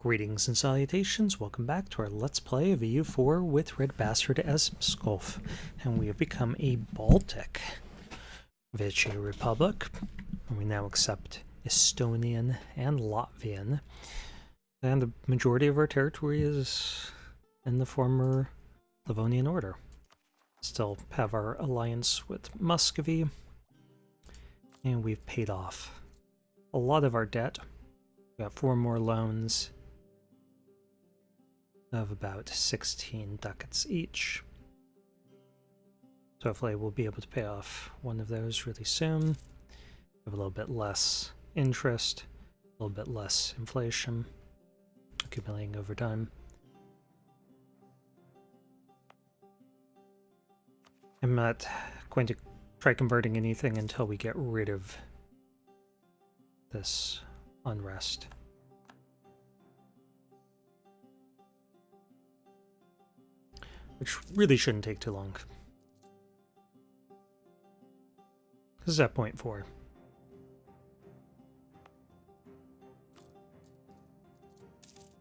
Greetings and salutations, welcome back to our Let's Play of EU4 with RedBstrd as Pskov, and we have become a Baltic Vichy Republic, and we now accept Estonian and Latvian, and the majority of our territory is in the former Livonian Order. Still have our alliance with Muscovy, and we've paid off a lot of our debt. We got 4 more loans of about 16 ducats each. So hopefully we'll be able to pay off one of those really soon. Have a little bit less interest, a little bit less inflation, accumulating over time. I'm not going to try converting anything until we get rid of this unrest. Which really shouldn't take too long. This is at point 4.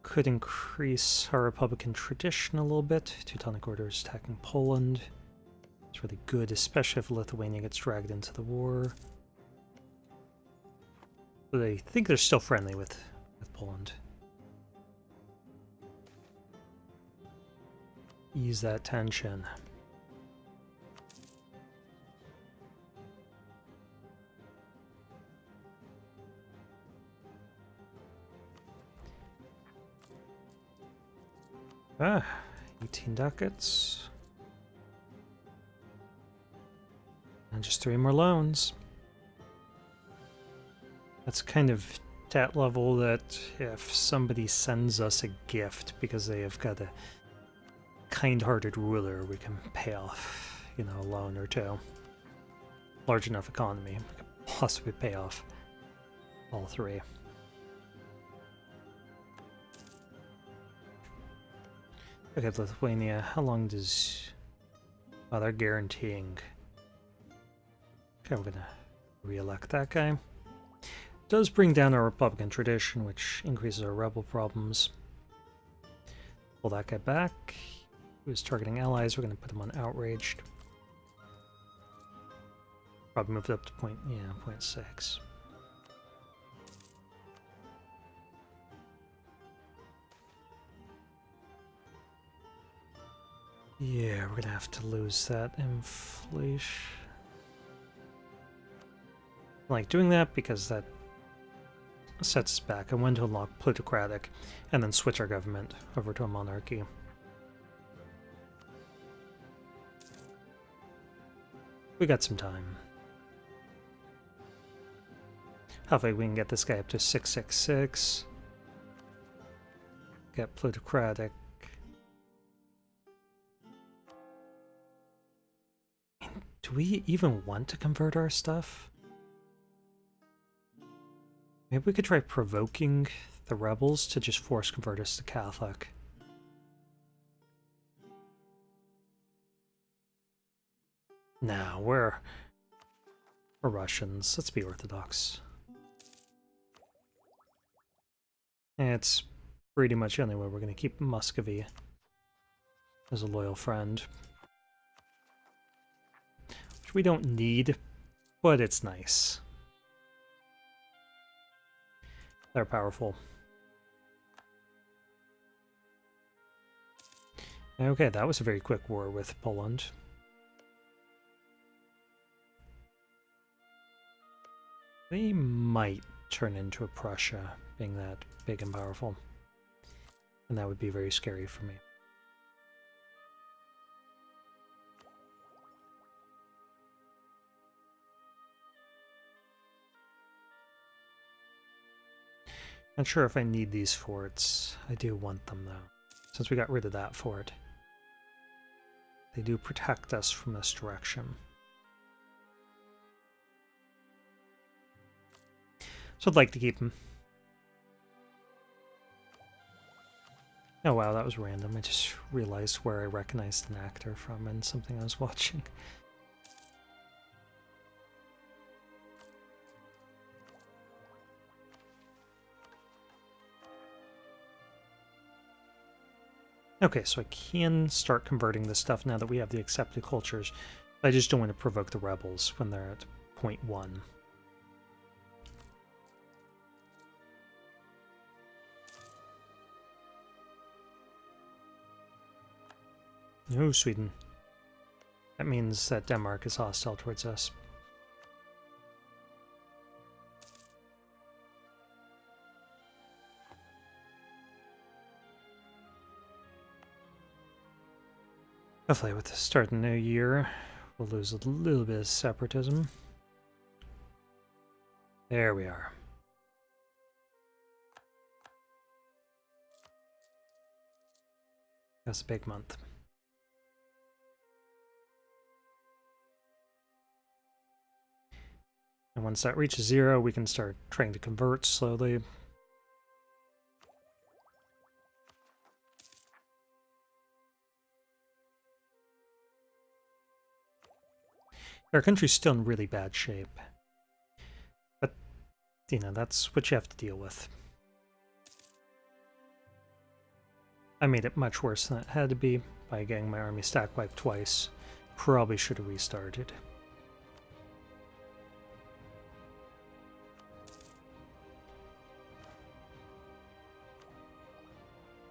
Could increase our Republican tradition a little bit. Teutonic Orders attacking Poland. It's really good, especially if Lithuania gets dragged into the war. But I think they're still friendly with Poland. Ease that tension. Ah, 18 ducats. And just 3 more loans. That's kind of that level that if somebody sends us a gift because they have got a kind-hearted ruler, we can pay off, you know, a loan or two. Large enough economy, we can possibly pay off all 3. Okay, Lithuania, how long does... Oh, they're guaranteeing. Okay, we're gonna re-elect that guy. Does bring down our Republican tradition, which increases our rebel problems. Pull that guy back. He was targeting allies, we're going to put him on outraged. Probably moved up to point 0.6. Yeah, we're going to have to lose that inflation. I like doing that because that sets us back. I want to unlock plutocratic and then switch our government over to a monarchy. We got some time. Hopefully we can get this guy up to 666. Get plutocratic. Do we even want to convert our stuff? Maybe we could try provoking the rebels to just force convert us to Catholic. No, we're Russians. Let's be Orthodox. And it's pretty much the only way we're going to keep Muscovy as a loyal friend. Which we don't need, but it's nice. They're powerful. Okay, that was a very quick war with Poland. They might turn into a Prussia, being that big and powerful. And that would be very scary for me. Not sure if I need these forts. I do want them, though. Since we got rid of that fort. They do protect us from this direction. So I'd like to keep them. Oh wow, that was random. I just realized where I recognized an actor from in something I was watching. Okay, so I can start converting this stuff now that we have the accepted cultures. I just don't want to provoke the rebels when they're at 0.1. No, Sweden. That means that Denmark is hostile towards us. Hopefully with the start of the new year, we'll lose a little bit of separatism. There we are. That's a big month. And once that reaches 0, we can start trying to convert slowly. Our country's still in really bad shape. But, you know, that's what you have to deal with. I made it much worse than it had to be by getting my army stack wiped twice. Probably should have restarted.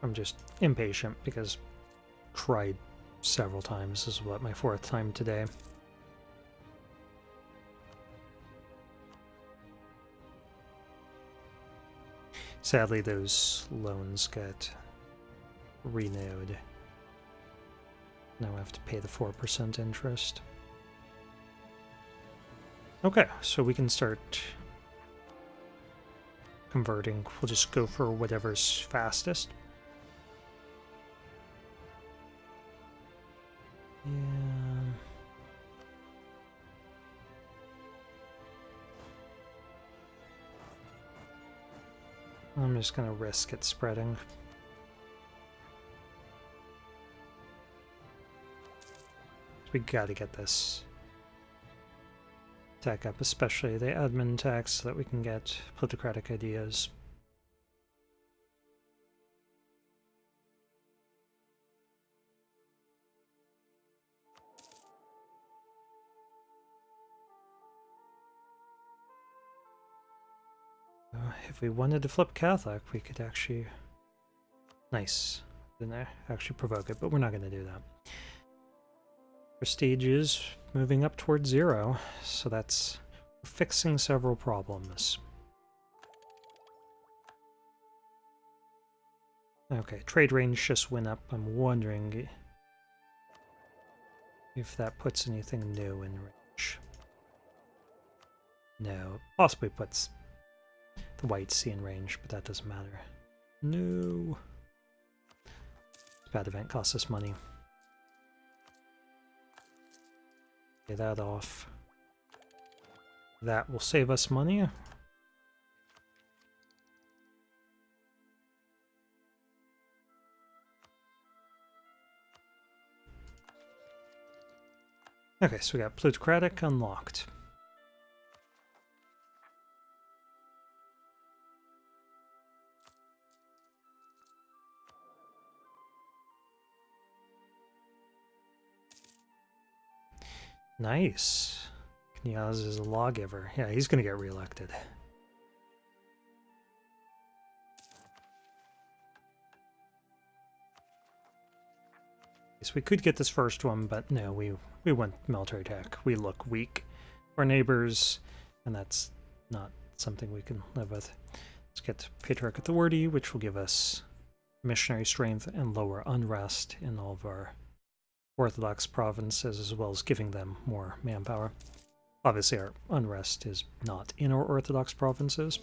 I'm just impatient because tried several times. This is what, my 4th time today. Sadly, those loans get renewed. Now I have to pay the 4% interest. Okay, so we can start converting. We'll just go for whatever's fastest. Yeah. I'm just gonna risk it spreading. We gotta get this tech up, especially the admin tax, so that we can get plutocratic ideas. If we wanted to flip Catholic, we could actually... Nice. Didn't actually provoke it, but we're not going to do that. Prestige is moving up towards 0, so that's fixing several problems. Okay, trade range just went up. I'm wondering if that puts anything new in range. No, it possibly puts the White Sea in range, but that doesn't matter. No. Bad event costs us money. Pay that off. That will save us money. Okay, so we got plutocratic unlocked. Nice. Kniaz is a lawgiver. Yeah, he's gonna get reelected. So we could get this first one, but no, we went military tech. We look weak. Our neighbors, and that's not something we can live with. Let's get Patriarch Authority, which will give us missionary strength and lower unrest in all of our Orthodox provinces, as well as giving them more manpower. Obviously, our unrest is not in our Orthodox provinces.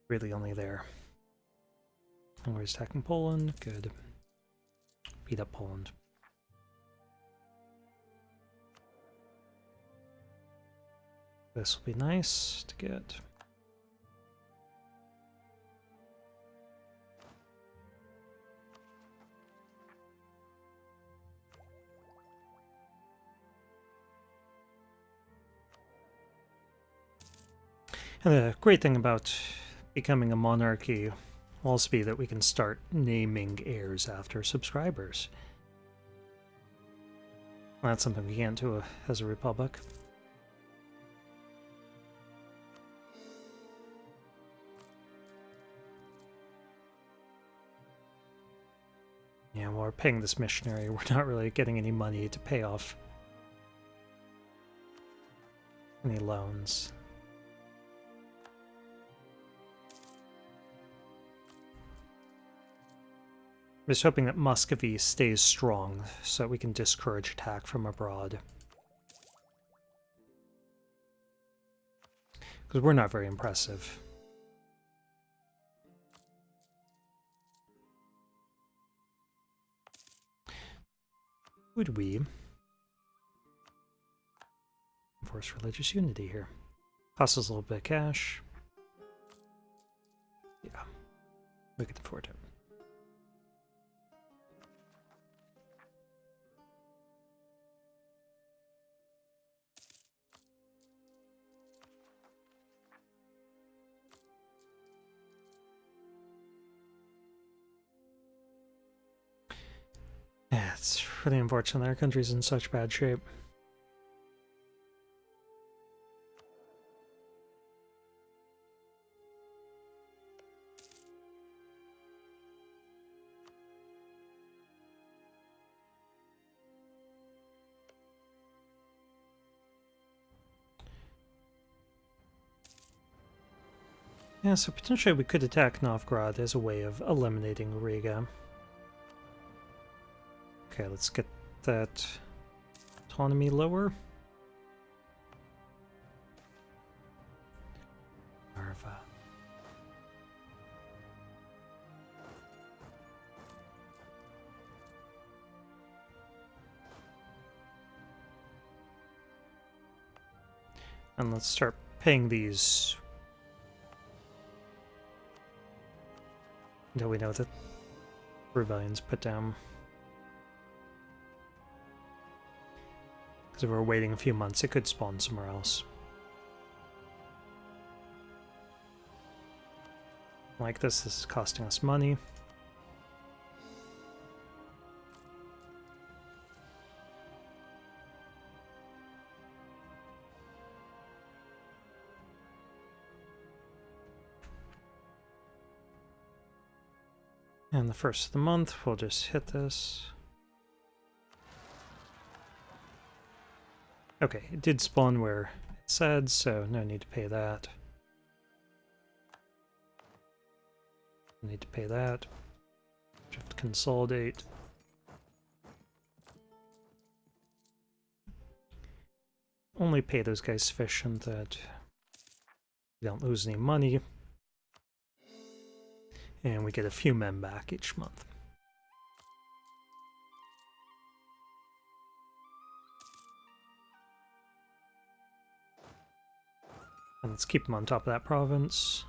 Really only there. Hungary's attacking Poland. Good. Beat up Poland. This will be nice to get. And the great thing about becoming a monarchy will also be that we can start naming heirs after subscribers. Well, that's something we can't do as a republic. Yeah, while we're paying this missionary, we're not really getting any money to pay off any loans. I'm just hoping that Muscovy stays strong so that we can discourage attack from abroad. Because we're not very impressive. Would we enforce religious unity here? Costs us a little bit of cash. Yeah, we can afford it. Yeah, it's really unfortunate that our country's in such bad shape. Yeah, so potentially we could attack Novgorod as a way of eliminating Riga. Okay, let's get that autonomy lower. Narva. And let's start paying these until we know that rebellion's put down. Because if we're waiting a few months, it could spawn somewhere else. Like this is costing us money. And the first of the month, we'll just hit this. Okay, it did spawn where it said, so no need to pay that. No need to pay that. Just have to consolidate. Only pay those guys sufficient that we don't lose any money. And we get a few men back each month. And let's keep them on top of that province.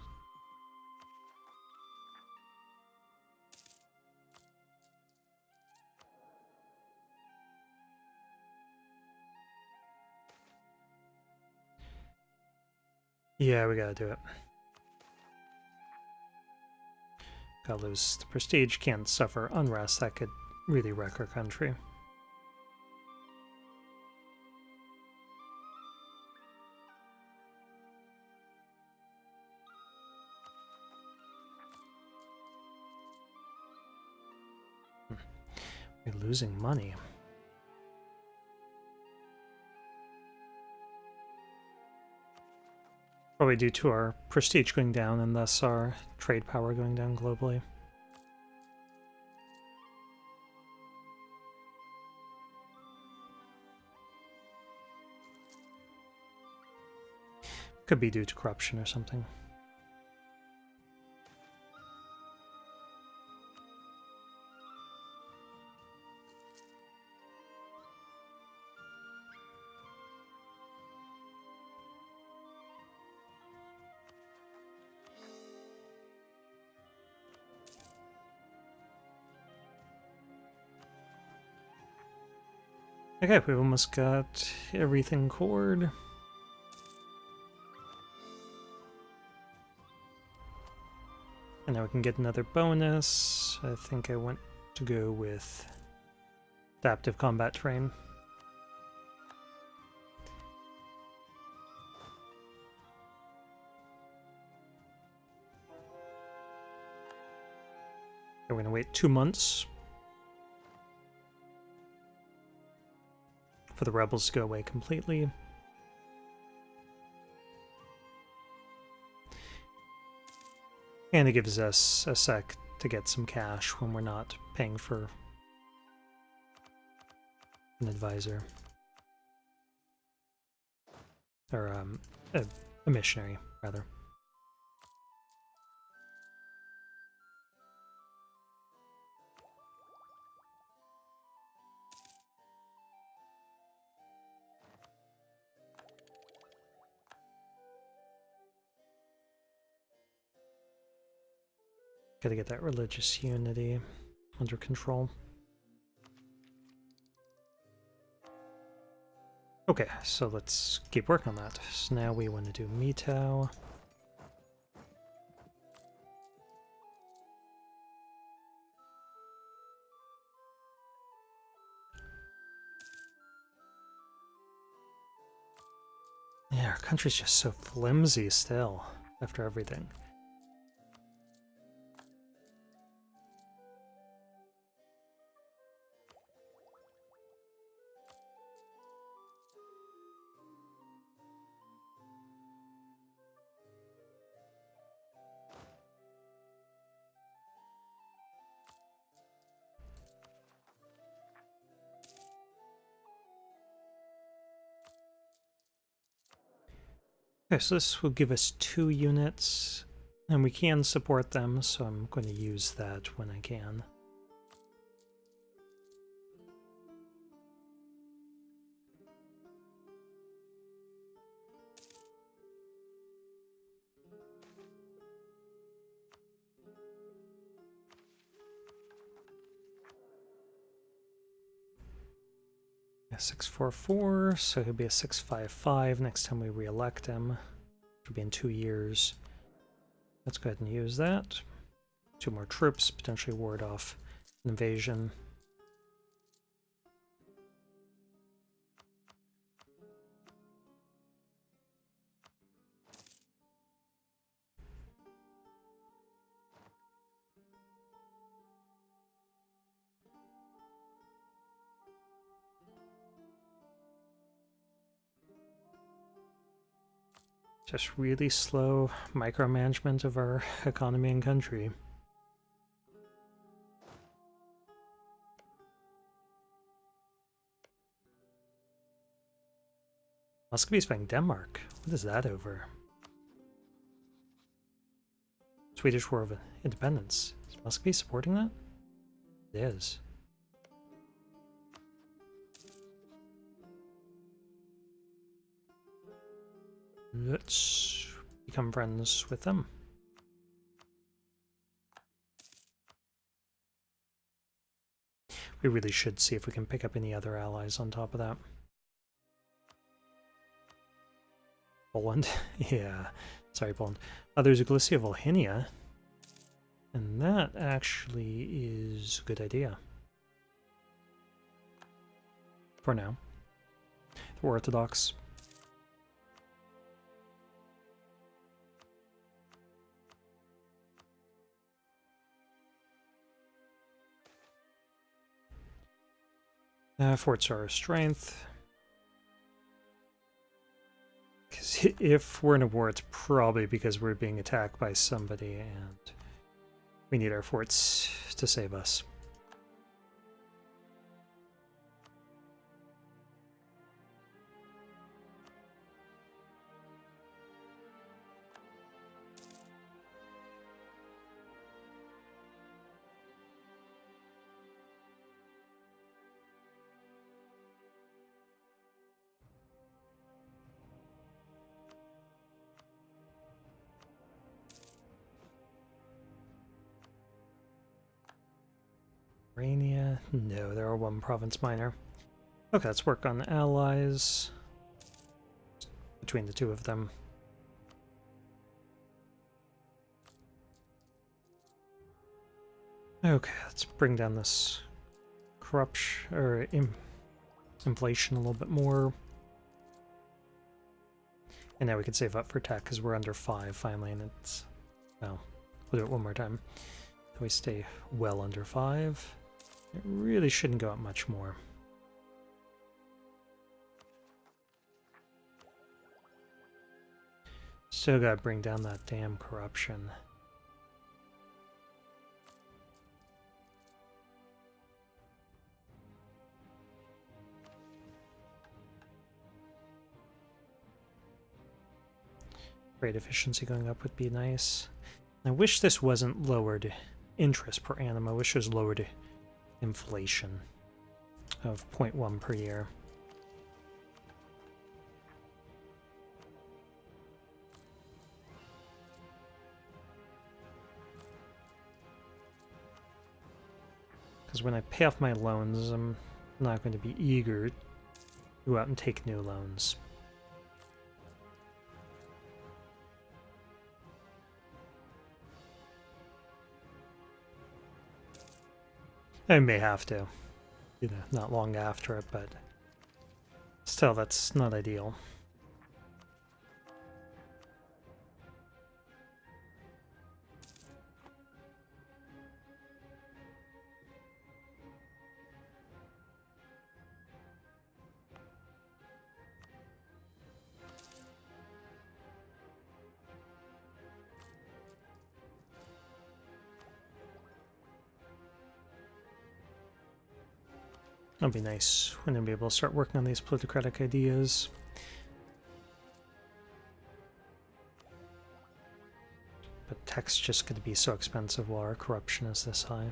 Yeah, we gotta do it. Gotta lose the prestige, can't suffer unrest, that could really wreck our country. We're losing money. Probably due to our prestige going down and thus our trade power going down globally. Could be due to corruption or something. Okay, we've almost got everything cored. And now we can get another bonus. I think I want to go with adaptive combat terrain. We're going to wait 2 months for the rebels to go away completely. And it gives us a sec to get some cash when we're not paying for an advisor. Or a missionary, rather. Gotta get that religious unity under control. Okay, so let's keep working on that. So now we want to do Metau. Yeah, our country's just so flimsy still after everything. Okay, so this will give us 2 units, and we can support them, so I'm going to use that when I can. A 644, so he'll be a 655 next time we re-elect him, which will be in 2 years. Let's go ahead and use that. 2 more troops, potentially ward off an invasion. Just really slow micromanagement of our economy and country. Muscovy's fighting Denmark. What is that over? Swedish War of Independence. Is Muscovy supporting that? It is. Let's become friends with them. We really should see if we can pick up any other allies on top of that. Poland? Yeah. Sorry, Poland. There's a Galicia Volhynia. And that actually is a good idea. For now. The Orthodox. Forts are our strength. Because if we're in a war, it's probably because we're being attacked by somebody and we need our forts to save us. Armenia? No, they're a 1 province minor. Okay, let's work on allies between the 2 of them. Okay, let's bring down this corruption or inflation a little bit more. And now we can save up for tech because we're under 5 finally, and it's... well, we'll do it one more time. So we stay well under 5. It really shouldn't go up much more. Still gotta bring down that damn corruption. Trade efficiency going up would be nice. I wish this wasn't lowered interest per annum. I wish it was lowered inflation of 0.1 per year. Because when I pay off my loans, I'm not going to be eager to go out and take new loans. I may have to, not long after it, but still, that's not ideal. That'll be nice when I'll be able to start working on these plutocratic ideas. But tech's just going to be so expensive while our corruption is this high.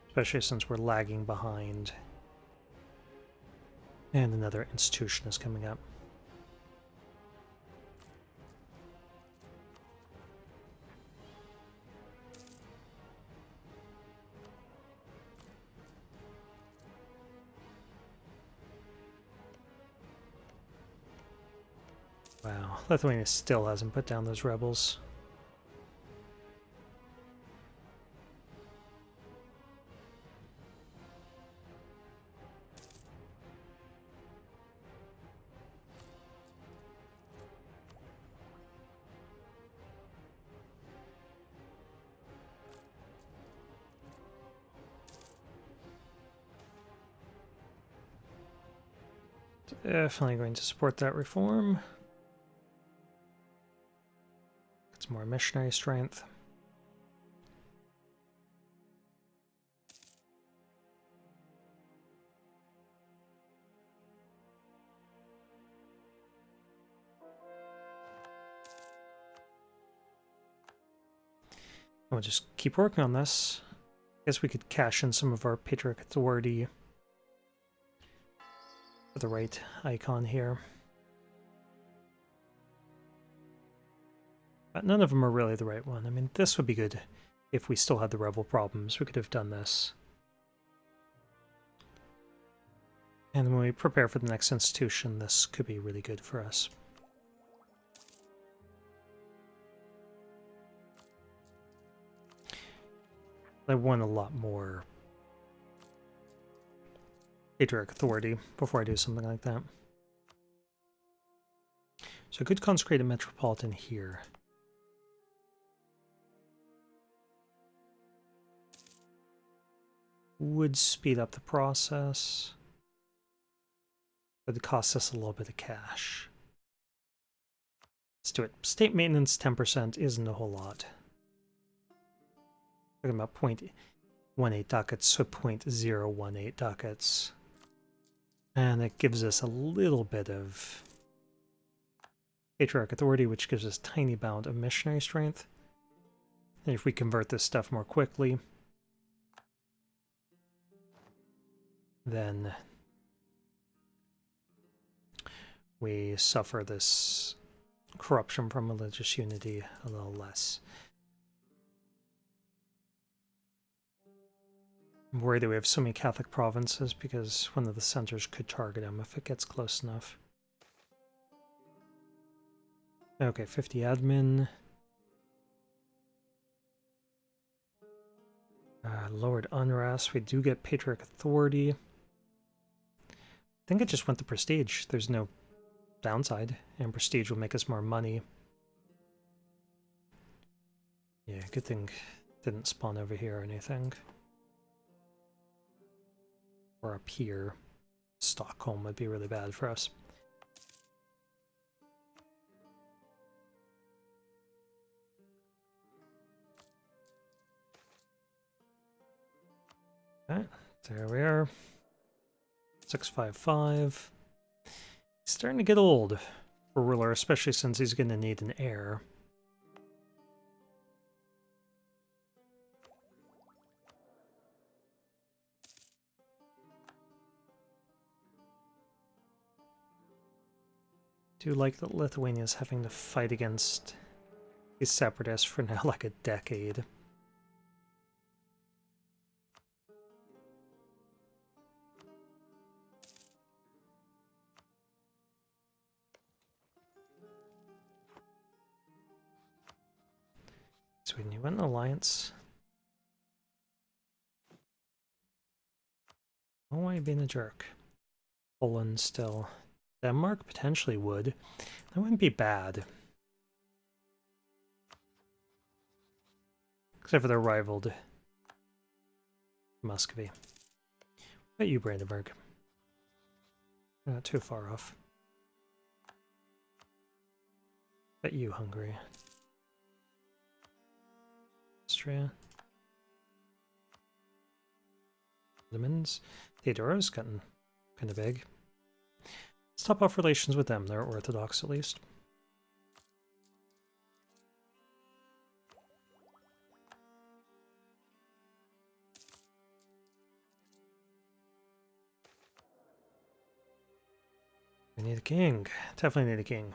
Especially since we're lagging behind. And another institution is coming up. Wow, Lithuania still hasn't put down those rebels. Definitely going to support that reform. It's more missionary strength. We'll just keep working on this. I guess we could cash in some of our patriarch authority for the right icon here. But none of them are really the right one. I mean, this would be good if we still had the rebel problems. We could have done this. And when we prepare for the next institution, this could be really good for us. I want a lot more patriarch authority before I do something like that. So I could consecrate a metropolitan here. Would speed up the process, but it costs us a little bit of cash. Let's do it. State maintenance 10% isn't a whole lot. Talking about 0.18 ducats, so 0.018 ducats. And it gives us a little bit of patriarch authority, which gives us a tiny amount of missionary strength. And if we convert this stuff more quickly, then we suffer this corruption from religious unity a little less. I'm worried that we have so many Catholic provinces because one of the centers could target them if it gets close enough. Okay, 50 admin. Lowered unrest. We do get Patriarch Authority. I think it just went to Prestige. There's no downside, and Prestige will make us more money. Yeah, good thing didn't spawn over here or anything. Or up here. Stockholm would be really bad for us. Alright, there we are. 655. He's starting to get old for ruler, especially since he's going to need an heir. Do like that Lithuania's having to fight against these separatists for now like a decade. Sweden, you went in alliance. Oh, why are you being a jerk? Poland still. Denmark potentially would. That wouldn't be bad. Except for they're rivaled. Muscovy. What about you, Brandenburg? Not too far off. What about you, Hungary? Austria. Ottomans. Theodoro's gotten kind of big. Let's top off relations with them. They're Orthodox at least. We need a king. Definitely need a king.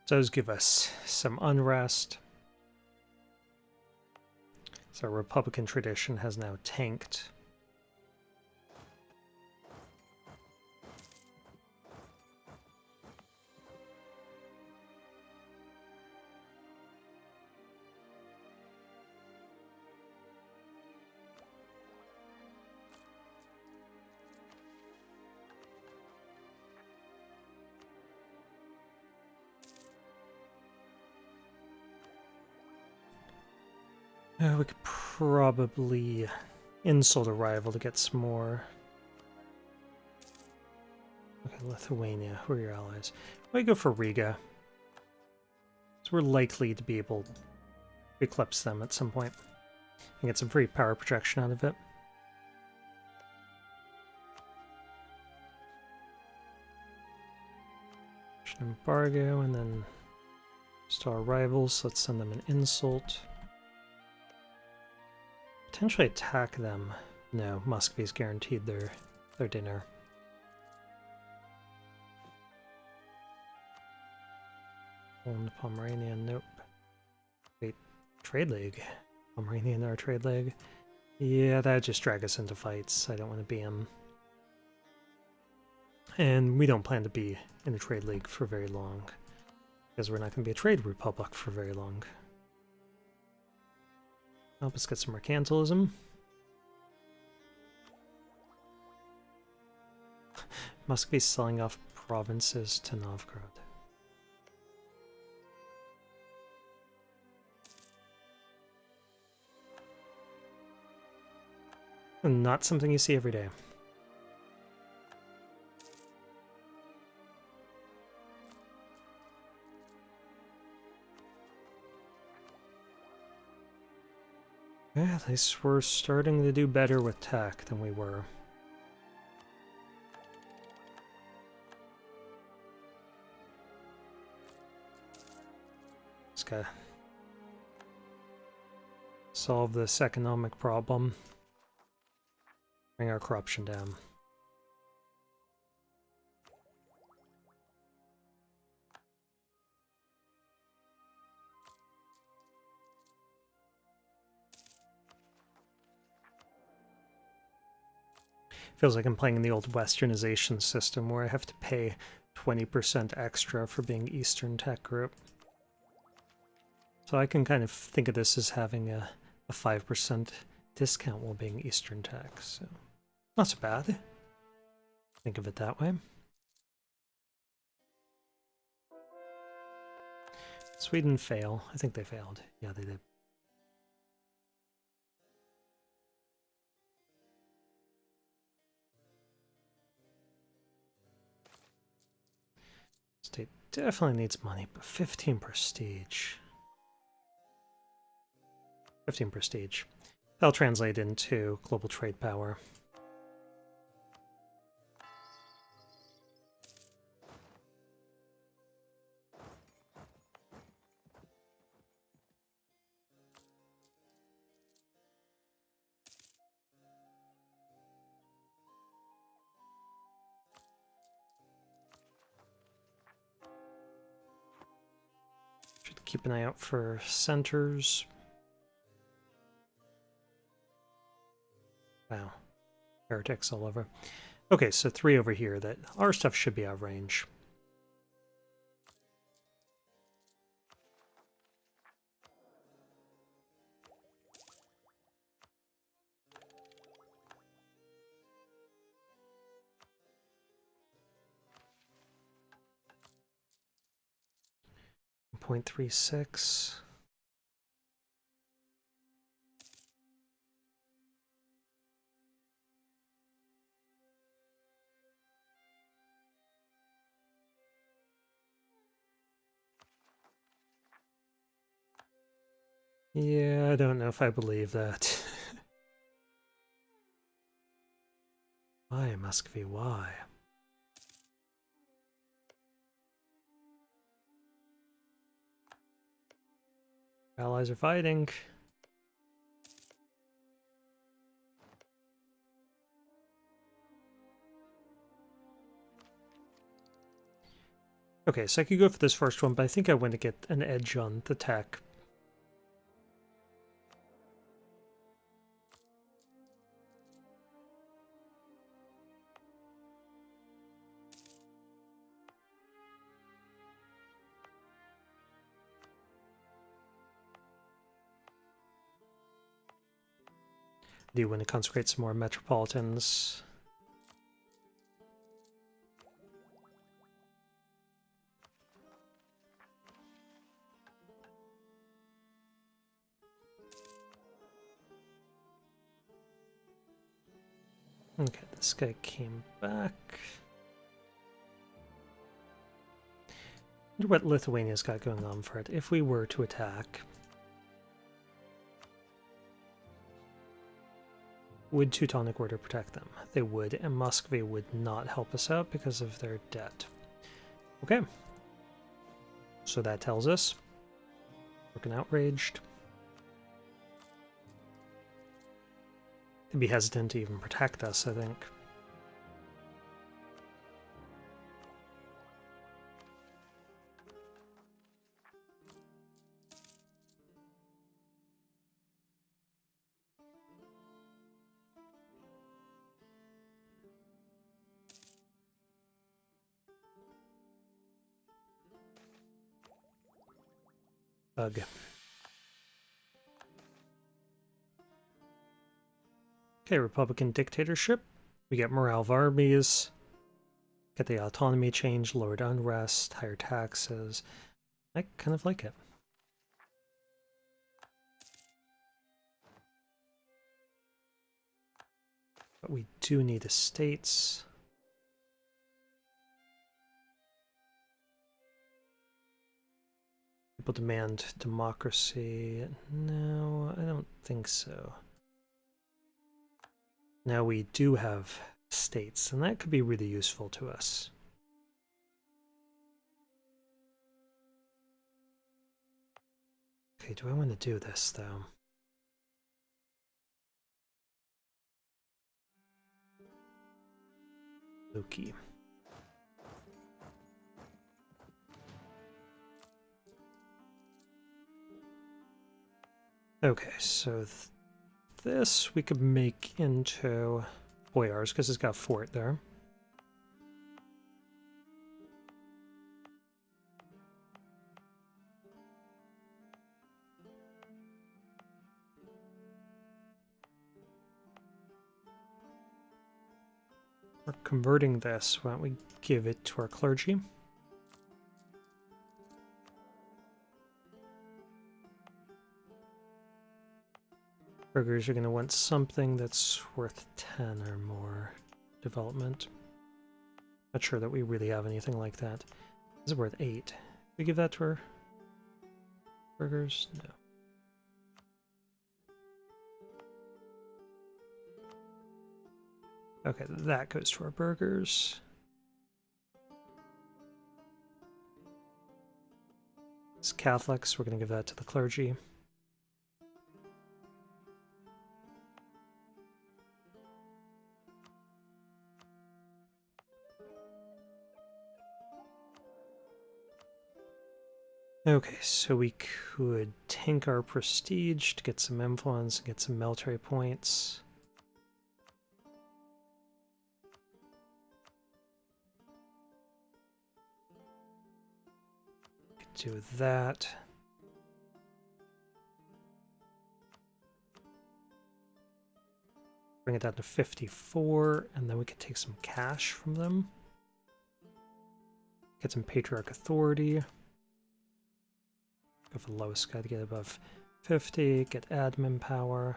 Does give us some unrest. So Republican tradition has now tanked. We could probably insult a rival to get some more. Okay, Lithuania, who are your allies? We go for Riga. So we're likely to be able to eclipse them at some point and get some free power projection out of it. Embargo, and then just our rivals. Let's send them an insult. Potentially attack them. No, Muscovy's guaranteed their dinner. Poland, Pomerania, nope. Wait, Trade League. Pomerania in our Trade League. Yeah, that would just drag us into fights. I don't want to be them. And we don't plan to be in a Trade League for very long. Because we're not going to be a Trade Republic for very long. Help us get some mercantilism. Muscovy's selling off provinces to Novgorod. Not something you see every day. Yeah, at least we're starting to do better with tech than we were. Just gotta solve this economic problem. Bring our corruption down. Feels like I'm playing in the old westernization system where I have to pay 20% extra for being Eastern Tech Group. So I can kind of think of this as having a 5% discount while being Eastern Tech, so not so bad. Think of it that way. Sweden fail. I think they failed. Yeah, they did. State definitely needs money, but 15 prestige. 15 prestige. That'll translate into global trade power. Should keep an eye out for centers. Wow. Heretics all over. Okay, so 3 over here. That our stuff should be out of range. .36. Yeah, I don't know if I believe that. Why, Muscovy, why? Allies are fighting. Okay, so I could go for this first one, but I think I want to get an edge on the tech. I do want to consecrate some more metropolitans. Okay, this guy came back. I wonder what Lithuania's got going on for it if we were to attack. Would Teutonic Order protect them? They would, and Muscovy would not help us out because of their debt. Okay. So that tells us we're outraged. They'd be hesitant to even protect us, I think. Ugh. Okay, Republican dictatorship. We get morale of armies. Get the autonomy change, lowered unrest, higher taxes. I kind of like it. But we do need estates. People demand democracy. No, I don't think so. Now we do have states, and that could be really useful to us. Okay, do I want to do this, though? Loki. Okay, so this we could make into boyars because it's got a fort there. We're converting this. Why don't we give it to our clergy? Burghers are going to want something that's worth 10 or more development. Not sure that we really have anything like that. This is worth 8. We give that to our burghers? No. Okay, that goes to our burghers. It's Catholics, we're going to give that to the clergy. Okay, so we could tank our prestige to get some influence and get some military points. Could do that. Bring it down to 54, and then we could take some cash from them. Get some patriarch authority. Go for the lowest guy to get above 50, get admin power.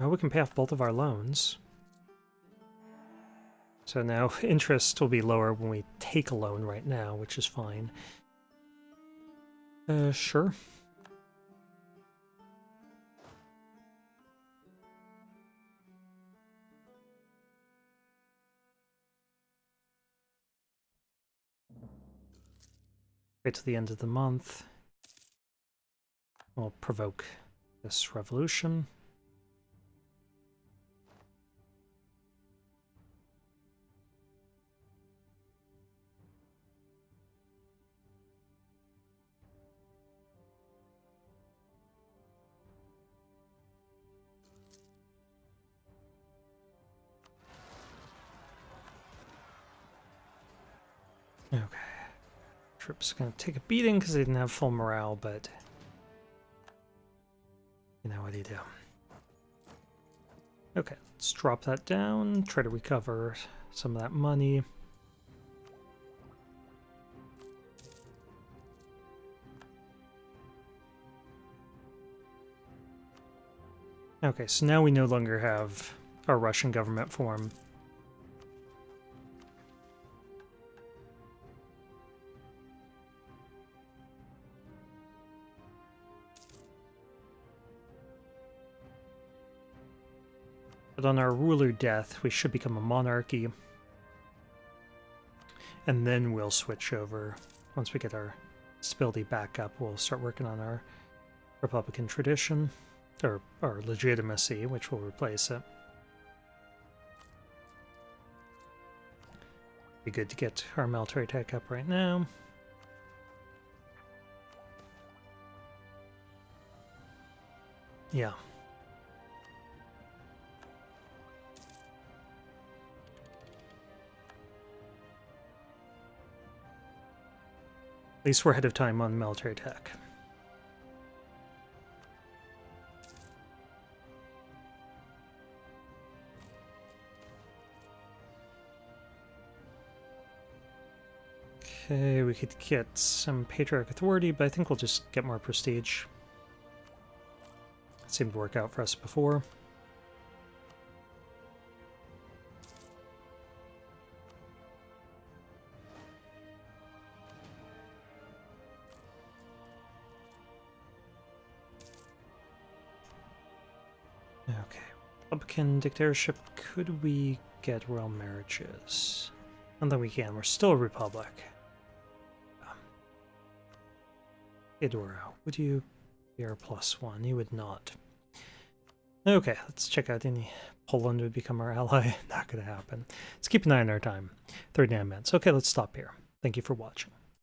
Now we can pay off both of our loans. So now interest will be lower when we take a loan right now, which is fine. Sure. Right to the end of the month. We'll provoke this revolution. Okay. Troops are going to take a beating because they didn't have full morale, but you know what do you do? Okay, let's drop that down, try to recover some of that money. Okay, so now we no longer have our Russian government form. But on our ruler death, we should become a monarchy. And then we'll switch over. Once we get our stability back up, we'll start working on our Republican tradition, or our legitimacy, which will replace it. Be good to get our military tech up right now. Yeah. At least we're ahead of time on military tech. Okay, we could get some patriarch authority, but I think we'll just get more prestige. It seemed to work out for us before. Okay, Republican dictatorship, could we get royal marriages? I don't think we can, we're still a republic. Edoro, would you be our +1? You would not. Okay, let's check out any Poland would become our ally. Not gonna happen. Let's keep an eye on our time. 39 minutes. Okay, let's stop here. Thank you for watching.